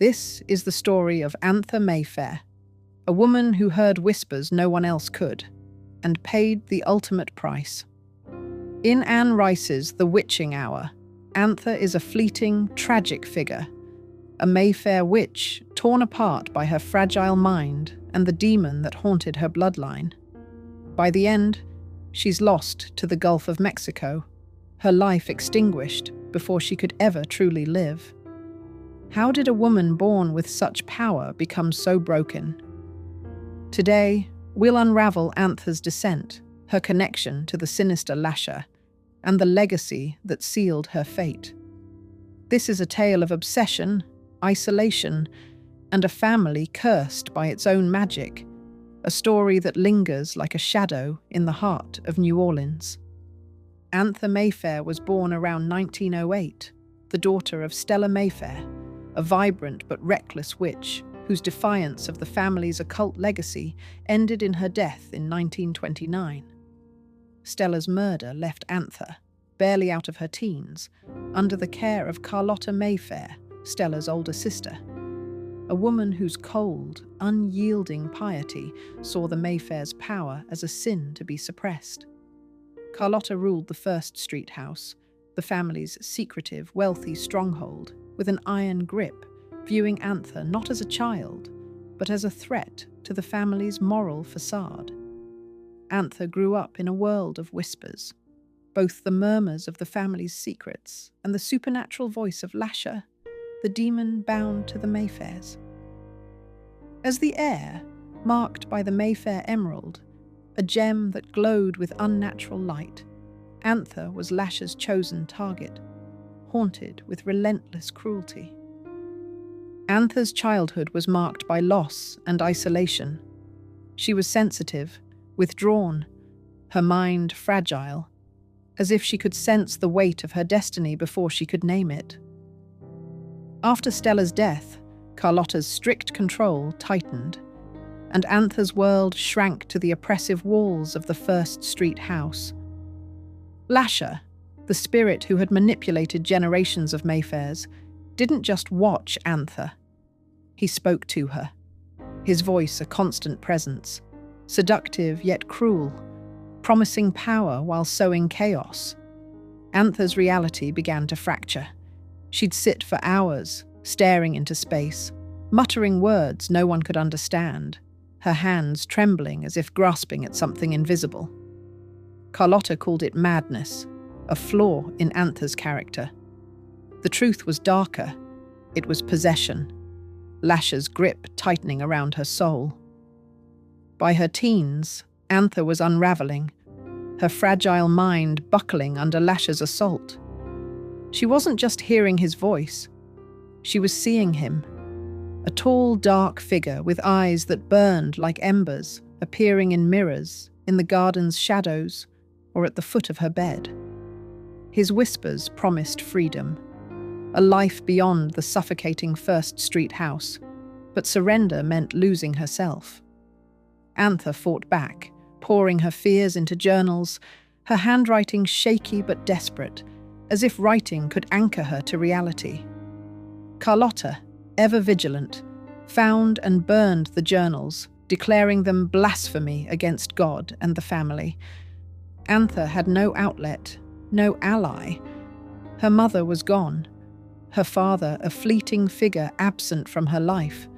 This is the story of Antha Mayfair, a woman who heard whispers no one else could, and paid the ultimate price. In Anne Rice's The Witching Hour, Antha is a fleeting, tragic figure, a Mayfair witch torn apart by her fragile mind and the demon that haunted her bloodline. By the end, she's lost to the Gulf of Mexico, her life extinguished before she could ever truly live. How did a woman born with such power become so broken? Today, we'll unravel Antha's descent, her connection to the sinister Lasher, and the legacy that sealed her fate. This is a tale of obsession, isolation, and a family cursed by its own magic, a story that lingers like a shadow in the heart of New Orleans. Antha Mayfair was born around 1908, the daughter of Stella Mayfair, a vibrant but reckless witch whose defiance of the family's occult legacy ended in her death in 1929. Stella's murder left Antha, barely out of her teens, under the care of Carlotta Mayfair, Stella's older sister, a woman whose cold, unyielding piety saw the Mayfair's power as a sin to be suppressed. Carlotta ruled the First Street house, the family's secretive, wealthy stronghold, with an iron grip, viewing Antha not as a child, but as a threat to the family's moral facade. Antha grew up in a world of whispers, both the murmurs of the family's secrets and the supernatural voice of Lasher, the demon bound to the Mayfairs. As the heir, marked by the Mayfair emerald, a gem that glowed with unnatural light, Antha was Lasher's chosen target, haunted with relentless cruelty. Antha's childhood was marked by loss and isolation. She was sensitive, withdrawn, her mind fragile, as if she could sense the weight of her destiny before she could name it. After Stella's death, Carlotta's strict control tightened, and Antha's world shrank to the oppressive walls of the First Street house. Lasher, the spirit who had manipulated generations of Mayfairs, didn't just watch Antha. He spoke to her, his voice a constant presence, seductive yet cruel, promising power while sowing chaos. Antha's reality began to fracture. She'd sit for hours, staring into space, muttering words no one could understand, her hands trembling as if grasping at something invisible. Carlotta called it madness, a flaw in Antha's character. The truth was darker. It was possession, Lasher's grip tightening around her soul. By her teens, Antha was unraveling, her fragile mind buckling under Lasher's assault. She wasn't just hearing his voice. She was seeing him, a tall, dark figure with eyes that burned like embers, appearing in mirrors, in the garden's shadows, or at the foot of her bed. His whispers promised freedom, a life beyond the suffocating First Street house, but surrender meant losing herself. Antha fought back, pouring her fears into journals, her handwriting shaky but desperate, as if writing could anchor her to reality. Carlotta, ever vigilant, found and burned the journals, declaring them blasphemy against God and the family. Antha had no outlet, no ally. Her mother was gone, her father a fleeting figure absent from her life.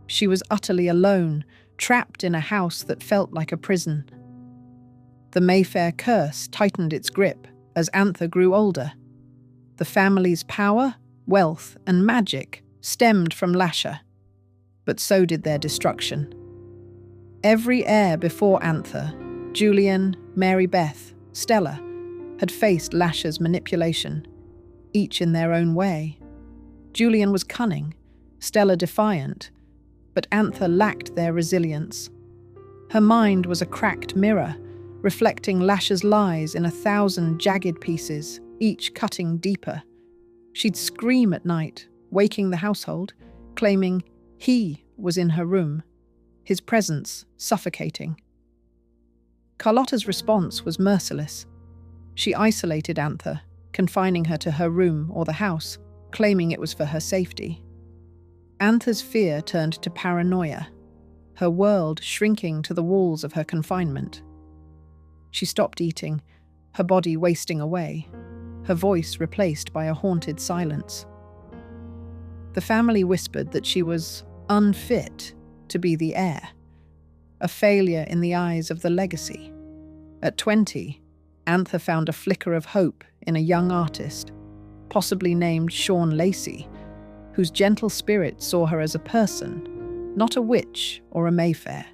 She was utterly alone, trapped in a house that felt like a prison. The Mayfair curse tightened its grip as Antha grew older. The family's power, wealth, and magic stemmed from Lasher, but so did their destruction. Every heir before Antha, Julian, Mary Beth, Stella, had faced Lasher's manipulation, each in their own way. Julian was cunning, Stella defiant, but Antha lacked their resilience. Her mind was a cracked mirror, reflecting Lasher's lies in 1,000 jagged pieces, each cutting deeper. She'd scream at night, waking the household, claiming he was in her room, his presence suffocating. Carlotta's response was merciless. She isolated Antha, confining her to her room or the house, claiming it was for her safety. Antha's fear turned to paranoia, her world shrinking to the walls of her confinement. She stopped eating, her body wasting away, her voice replaced by a haunted silence. The family whispered that she was unfit to be the heir, a failure in the eyes of the legacy. At 20, Antha found a flicker of hope in a young artist, possibly named Sean Lacy, whose gentle spirit saw her as a person, not a witch or a Mayfair.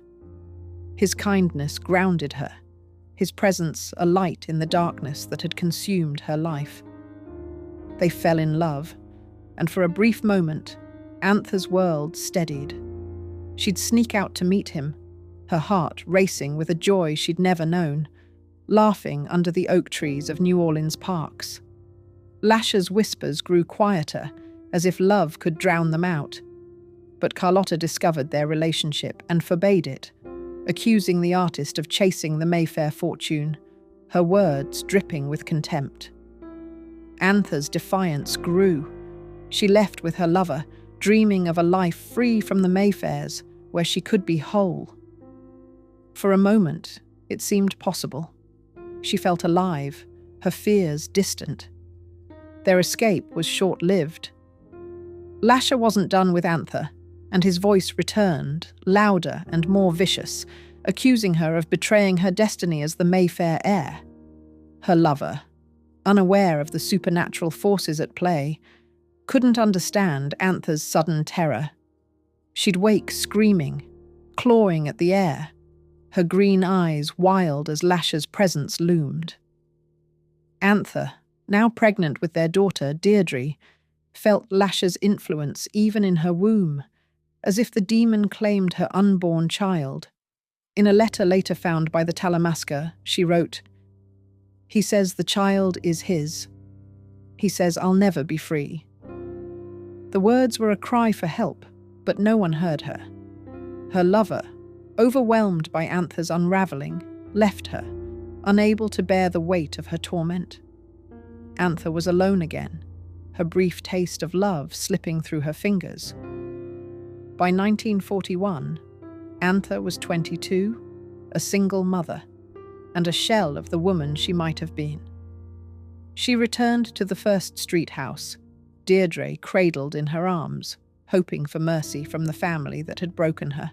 His kindness grounded her, his presence a light in the darkness that had consumed her life. They fell in love, and for a brief moment, Antha's world steadied. She'd sneak out to meet him, her heart racing with a joy she'd never known, laughing under the oak trees of New Orleans parks. Lasher's whispers grew quieter, as if love could drown them out. But Carlotta discovered their relationship and forbade it, accusing the artist of chasing the Mayfair fortune, her words dripping with contempt. Antha's defiance grew. She left with her lover, dreaming of a life free from the Mayfairs, where she could be whole. For a moment, it seemed possible. She felt alive, her fears distant. Their escape was short-lived. Lasher wasn't done with Antha, and his voice returned, louder and more vicious, accusing her of betraying her destiny as the Mayfair heir. Her lover, unaware of the supernatural forces at play, couldn't understand Antha's sudden terror. She'd wake screaming, clawing at the air, her green eyes wild as Lasher's presence loomed. Antha, now pregnant with their daughter, Deirdre, felt Lasher's influence even in her womb, as if the demon claimed her unborn child. In a letter later found by the Talamasca, she wrote, "He says the child is his. He says I'll never be free." The words were a cry for help, but no one heard her. Her lover, overwhelmed by Antha's unravelling, left her, unable to bear the weight of her torment. Antha was alone again, her brief taste of love slipping through her fingers. By 1941, Antha was 22, a single mother, and a shell of the woman she might have been. She returned to the First Street house, Deirdre cradled in her arms, hoping for mercy from the family that had broken her.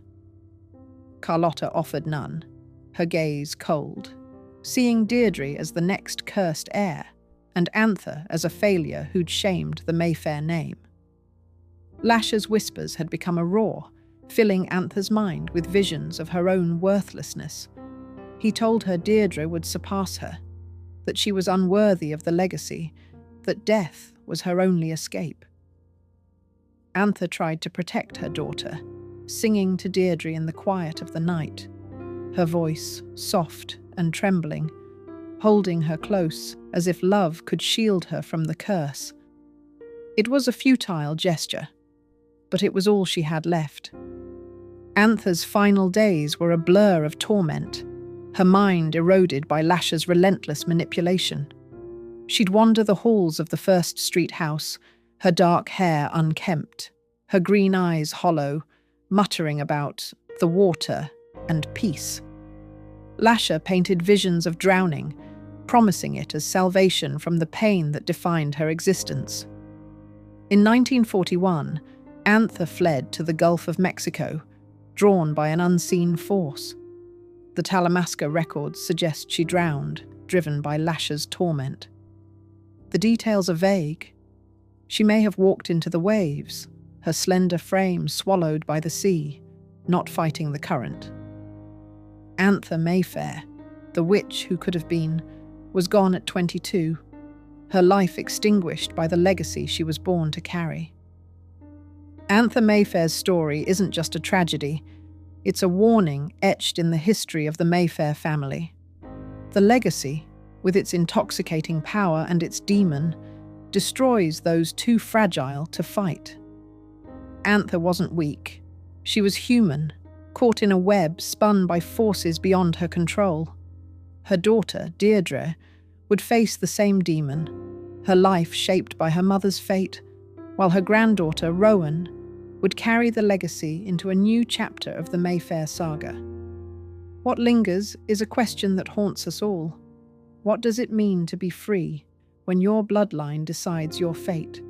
Carlotta offered none, her gaze cold, seeing Deirdre as the next cursed heir, and Antha as a failure who'd shamed the Mayfair name. Lasher's whispers had become a roar, filling Antha's mind with visions of her own worthlessness. He told her Deirdre would surpass her, that she was unworthy of the legacy, that death was her only escape. Antha tried to protect her daughter, singing to Deirdre in the quiet of the night, her voice soft and trembling, holding her close as if love could shield her from the curse. It was a futile gesture, but it was all she had left. Antha's final days were a blur of torment, her mind eroded by Lasher's relentless manipulation. She'd wander the halls of the First Street house, her dark hair unkempt, her green eyes hollow, muttering about the water and peace. Lasher painted visions of drowning, promising it as salvation from the pain that defined her existence. In 1941, Antha fled to the Gulf of Mexico, drawn by an unseen force. The Talamasca records suggest she drowned, driven by Lasher's torment. The details are vague. She may have walked into the waves, her slender frame swallowed by the sea, not fighting the current. Antha Mayfair, the witch who could have been, was gone at 22, her life extinguished by the legacy she was born to carry. Antha Mayfair's story isn't just a tragedy, it's a warning etched in the history of the Mayfair family. The legacy, with its intoxicating power and its demon, destroys those too fragile to fight. Antha wasn't weak. She was human, caught in a web spun by forces beyond her control. Her daughter, Deirdre, would face the same demon, her life shaped by her mother's fate, while her granddaughter, Rowan, would carry the legacy into a new chapter of the Mayfair saga. What lingers is a question that haunts us all. What does it mean to be free when your bloodline decides your fate?